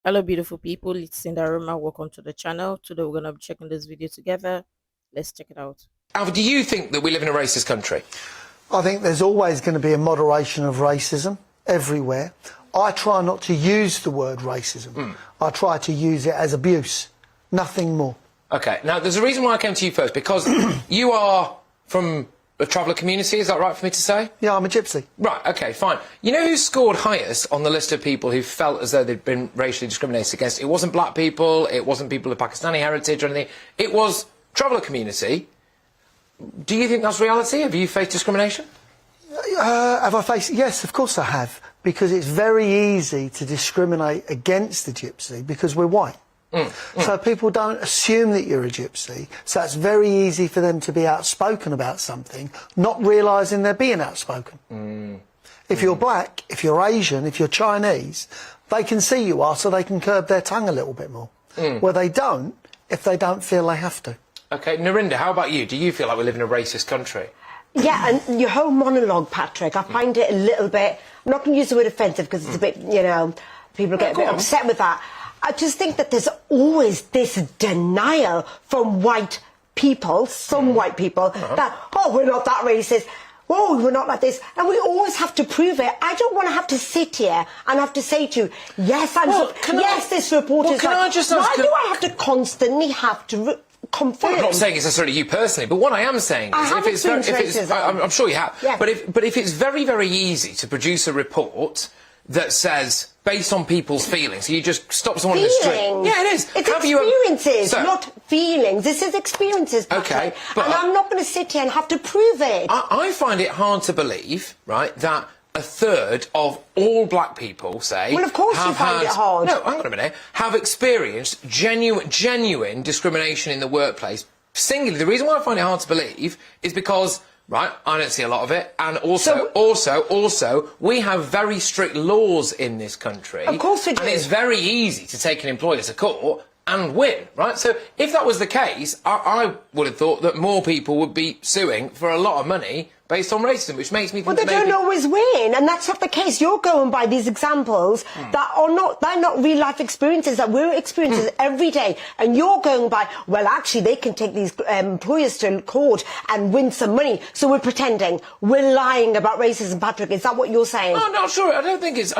Hello, beautiful people. It's Sindafam. Welcome to the channel. Today we're gonna be checking this video together. Let's check it out. Alfred, do you think that we live in a racist country? I think there's always going to be a moderation of racism everywhere. I try not to use the word racism. I try to use it as abuse, nothing more. Okay, now there's a reason why I came to you first, because you are from a traveller community, is that right for me to say? Yeah, I'm a gypsy. Right, okay, fine. You know who scored highest on the list of people who felt as though they'd been racially discriminated against? It wasn't black people, it wasn't people of Pakistani heritage or anything, it was traveller community. Do you think that's reality? Have you faced discrimination? Have I faced? Yes, of course I have, because it's very easy to discriminate against the gypsy because we're white. So people don't assume that you're a gypsy, so it's very easy for them to be outspoken about something, not realising they're being outspoken. If you're black, if you're Asian, if you're Chinese, they can see you are, so they can curb their tongue a little bit more. Where they don't, if they don't feel they have to. Okay, Narinda, how about you? Do you feel like we live in a racist country? Yeah, and your whole monologue, Patrick, I find it a little bit, I'm not going to use the word offensive because it's a bit, you know, people get a bit upset with that. I just think that there's always this denial from white people, some white people, that, oh, we're not that racist, oh, we're not like this, and we always have to prove it. I don't want to have to sit here and have to say to you, yes, this report is right. Why do I have to constantly have to confirm? Well, I'm not saying it's necessarily you personally, but what I am saying is, I'm sure you have, yeah. but if it's very, very easy to produce a report that says, based on people's feelings, so you just stop someone in the street. Yeah, it is. It's experiences, not feelings. This is experiences, Patrick. Okay, but and I'm not going to sit here and have to prove it. I find it hard to believe, right, that a third of all black people, say... Well, of course you find it hard. No, hang on a minute. Have experienced genuine discrimination in the workplace. Singularly, the reason why I find it hard to believe is because... Right, I don't see a lot of it, and also, we have very strict laws in this country. Of course we do. And it's very easy to take an employer to court and win, right? So if that was the case, I would have thought that more people would be suing for a lot of money based on racism, which makes me think Well, they don't always win, and that's not the case. You're going by these examples that are they're not real-life experiences, that we're experiencing every day, and you're going by, well, actually, they can take these employers to court and win some money, so we're pretending. We're lying about racism, Patrick. Is that what you're saying? No, I'm not sure. I don't think it's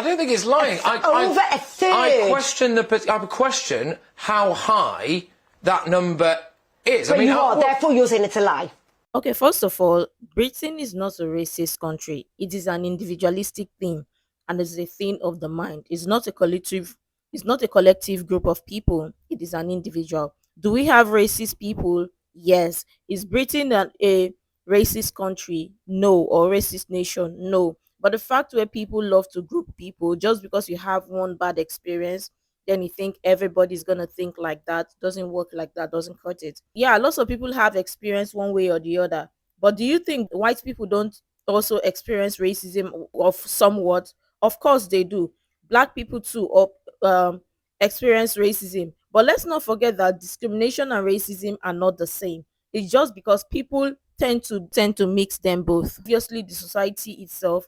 lying. Over a third. I question how high that number is. But therefore you're saying it's a lie. Okay, first of all, Britain is not a racist country. It is an individualistic thing, and it's a thing of the mind. It's not a collective. It's not a collective group of people. It is an individual. Do we have racist people? Yes. Is Britain a racist country? No. Or racist nation? No. But the fact where people love to group people just because you have one bad experience, then you think everybody's gonna think like that, doesn't work like that, doesn't cut it. Yeah, lots of people have experience one way or the other, but do you think white people don't also experience racism of somewhat? Of course they do. Black people too experience racism, but let's not forget that discrimination and racism are not the same. It's just because people tend to mix them both. Obviously the society itself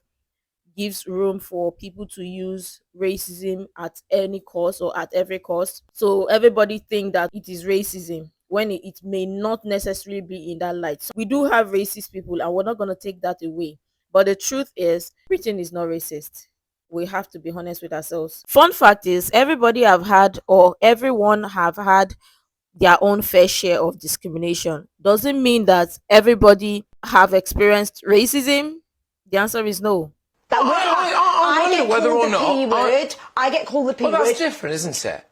gives room for people to use racism at any cost or at every cost. So everybody think that it is racism when it may not necessarily be in that light. So we do have racist people and we're not going to take that away. But the truth is, Britain is not racist. We have to be honest with ourselves. Fun fact is, everybody have had, or everyone have had, their own fair share of discrimination. Doesn't mean that everybody have experienced racism. The answer is no. I wonder whether or not I get called the P word. Well, that's different, isn't it?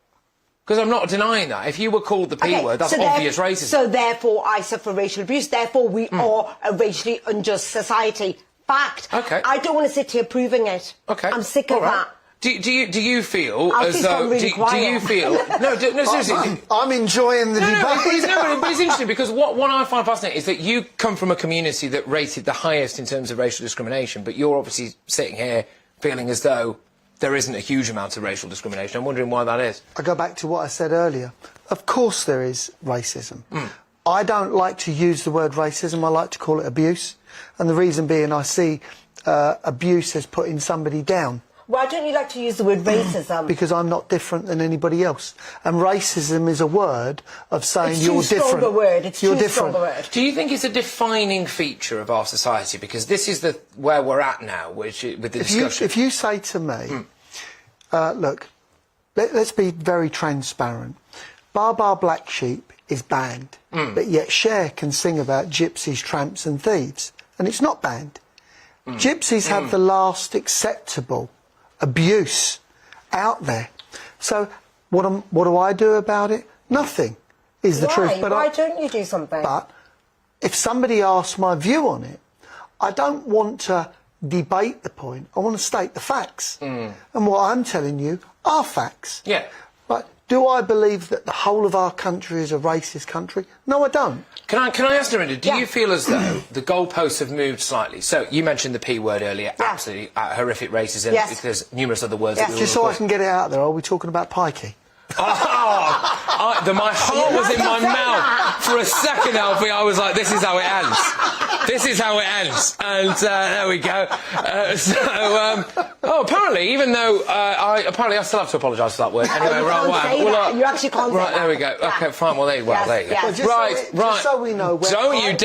Because I'm not denying that. If you were called the P word, that's obvious racism. So therefore, I suffer racial abuse. Therefore, we are a racially unjust society. Fact. Okay. I don't want to sit here proving it. Okay. I'm sick of that. Do you feel as though... Do you feel... No, seriously. I'm enjoying the debate. But it's interesting because what I find fascinating is that you come from a community that rated the highest in terms of racial discrimination, but you're obviously sitting here feeling as though there isn't a huge amount of racial discrimination. I'm wondering why that is. I go back to what I said earlier. Of course there is racism. I don't like to use the word racism. I like to call it abuse. And the reason being I see abuse as putting somebody down. Why don't you like to use the word racism? Because I'm not different than anybody else. And racism is a word of saying It's you're too strong different. a word. It's you're too different. strong a word. Do you think it's a defining feature of our society? Because this is where we're at now, with the discussion. If you say to me, look, let's be very transparent. Bar Bar Black Sheep is banned, but yet Cher can sing about gypsies, tramps and thieves, and it's not banned. Gypsies have the last acceptable abuse out there. So what do I do about it? Nothing is the truth. But Why don't you do something? But if somebody asks my view on it, I don't want to debate the point. I want to state the facts. And what I'm telling you are facts. Yeah. But do I believe that the whole of our country is a racist country? No, I don't. Can I ask Narinda, do you feel as though the goalposts have moved slightly? So you mentioned the P word earlier, absolutely horrific racism, because numerous other words that we Just so I can get it out there, are we talking about pikey? My heart was in my mouth for a second, Alfie. I was like, this is how it ends. This is how it ends. And there we go. Apparently, even though I still have to apologise for that word. Anyway, right, you actually can't say right, there we go. Okay, fine. Well, there you go. Well, just so we know where Don't you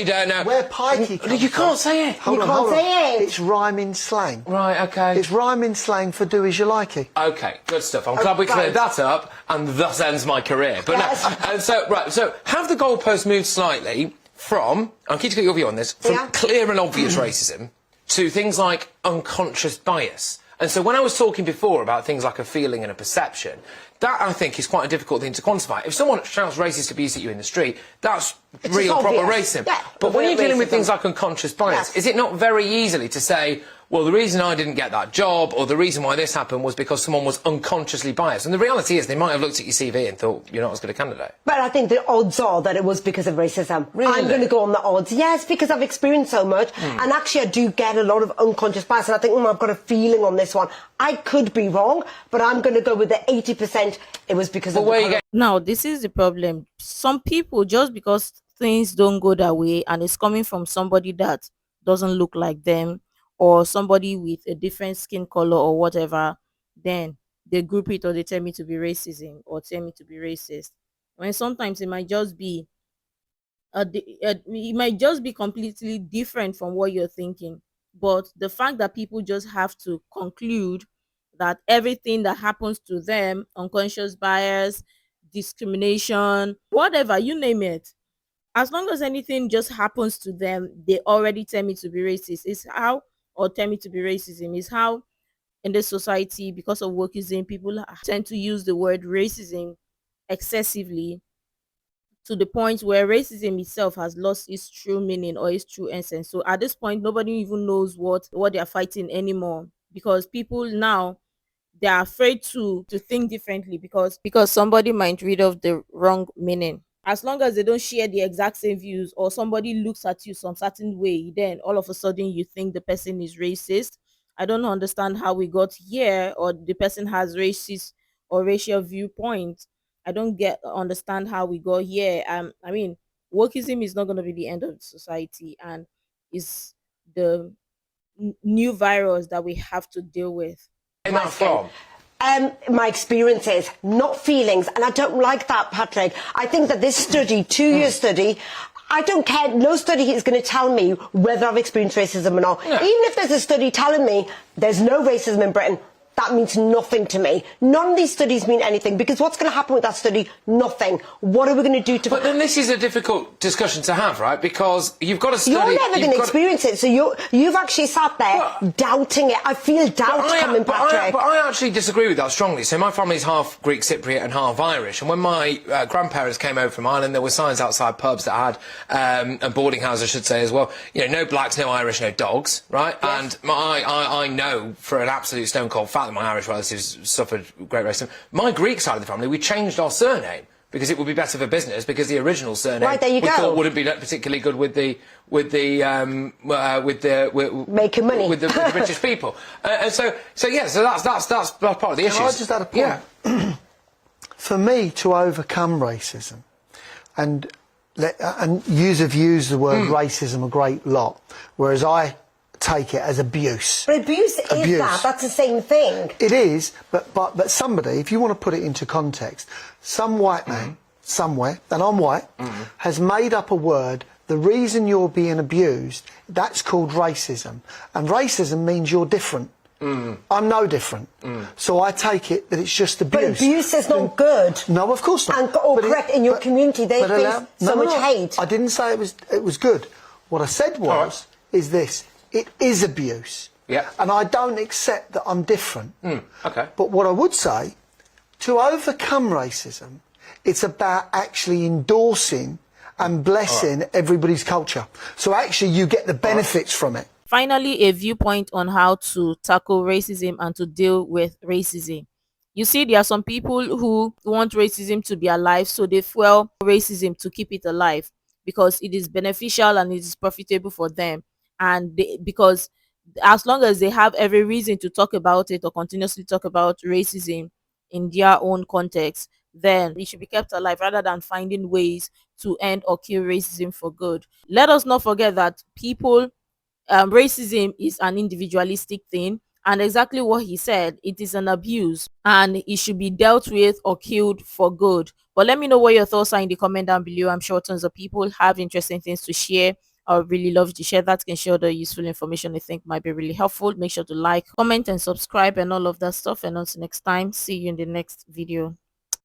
dare now. Where pikey comes You can't say it. Hold on. say it. It's rhyming slang. Right, okay. It's rhyming slang for do as you likey. Okay, good stuff. I'm glad we cleared that up, and thus ends my career. But no, so have the goalposts moved slightly from, I'm keen to get your view on this, from clear and obvious racism to things like unconscious bias. And so when I was talking before about things like a feeling and a perception, that, I think, is quite a difficult thing to quantify. If someone shouts racist abuse at you in the street, that's real, proper racism. Yeah, but when you're dealing with racism. things like unconscious bias, is it not very easily to say, well, the reason I didn't get that job, or the reason why this happened, was because someone was unconsciously biased? And the reality is, they might have looked at your CV and thought, you're not as good a candidate. But I think the odds are that it was because of racism. Really? I'm going to go on the odds. Yes, because I've experienced so much. And actually, I do get a lot of unconscious bias. And I think, I've got a feeling on this one. I could be wrong, but I'm going to go with the 80%. It was because of the colour. Now, this is the problem. Some people, just because things don't go that way and it's coming from somebody that doesn't look like them, or somebody with a different skin color or whatever, then they group it, or they tell me to be racism or tell me to be racist. When sometimes it might just be it might just be completely different from what you're thinking. But the fact that people just have to conclude that everything that happens to them, unconscious bias, discrimination, whatever, you name it, as long as anything just happens to them, they already tell me to be racist. Is how, or tell me to be racism, is how in this society, because of wokeism, people tend to use the word racism excessively, to the point where racism itself has lost its true meaning or its true essence. So at this point, nobody even knows what they are fighting anymore, because people now, they are afraid to think differently, because somebody might read off the wrong meaning. As long as they don't share the exact same views, or somebody looks at you some certain way, then all of a sudden you think the person is racist. I don't understand how we got here, or the person has racist or racial viewpoint. I don't understand how we got here. I mean, wokeism is not going to be the end of society, and is the new virus that we have to deal with. And that's from? My experiences, not feelings. And I don't like that, Patrick. I think that this study, 2-year study, I don't care. No study is going to tell me whether I've experienced racism or not. No. Even if there's a study telling me there's no racism in Britain, that means nothing to me. None of these studies mean anything, because what's going to happen with that study? Nothing. What are we going to do to... But then this is a difficult discussion to have, right? Because you've got to study... You're never going to experience it, so you've actually sat there doubting it. I feel doubt coming, Patrick. But I actually disagree with that strongly. So my family's half Greek Cypriot and half Irish, and when my grandparents came over from Ireland, there were signs outside pubs that had, and boarding houses, I should say, as well, no blacks, no Irish, no dogs, right? Yes. And I know for an absolute stone-cold fact that my Irish relatives suffered great racism. My Greek side of the family, we changed our surname because it would be better for business, because the original surname we thought wouldn't be particularly good with the making money with the British people. And so that's part of the issue. Can I just add a point? Yeah. For me to overcome racism, and yous have used the word racism a great lot, whereas I take it as abuse. But abuse is Abuse. that's the same thing. It is, but somebody, if you want to put it into context, some white man somewhere, and I'm white, has made up a word. The reason you're being abused, that's called racism. And racism means you're different. I'm no different. So I take it that it's just abuse. But abuse is not good. No, of course not. And correct, in your community, they face so much hate. I didn't say it was good. What I said was, is this. It is abuse. Yeah. And I don't accept that I'm different. Okay. But what I would say, to overcome racism, it's about actually endorsing and blessing everybody's culture. So actually you get the benefits from it. Finally, a viewpoint on how to tackle racism and to deal with racism. You see, there are some people who want racism to be alive, so they fuel racism to keep it alive because it is beneficial and it is profitable for them. And because as long as they have every reason to talk about it or continuously talk about racism in their own context, then it should be kept alive rather than finding ways to end or kill racism for good. Let us not forget that racism is an individualistic thing, and exactly what he said, it is an abuse and it should be dealt with or killed for good. But let me know what your thoughts are in the comment down below. I'm sure tons of people have interesting things to share. I would really love to share that, can share the useful information I think might be really helpful. Make sure to like, comment and subscribe and all of that stuff. And until next time, see you in the next video.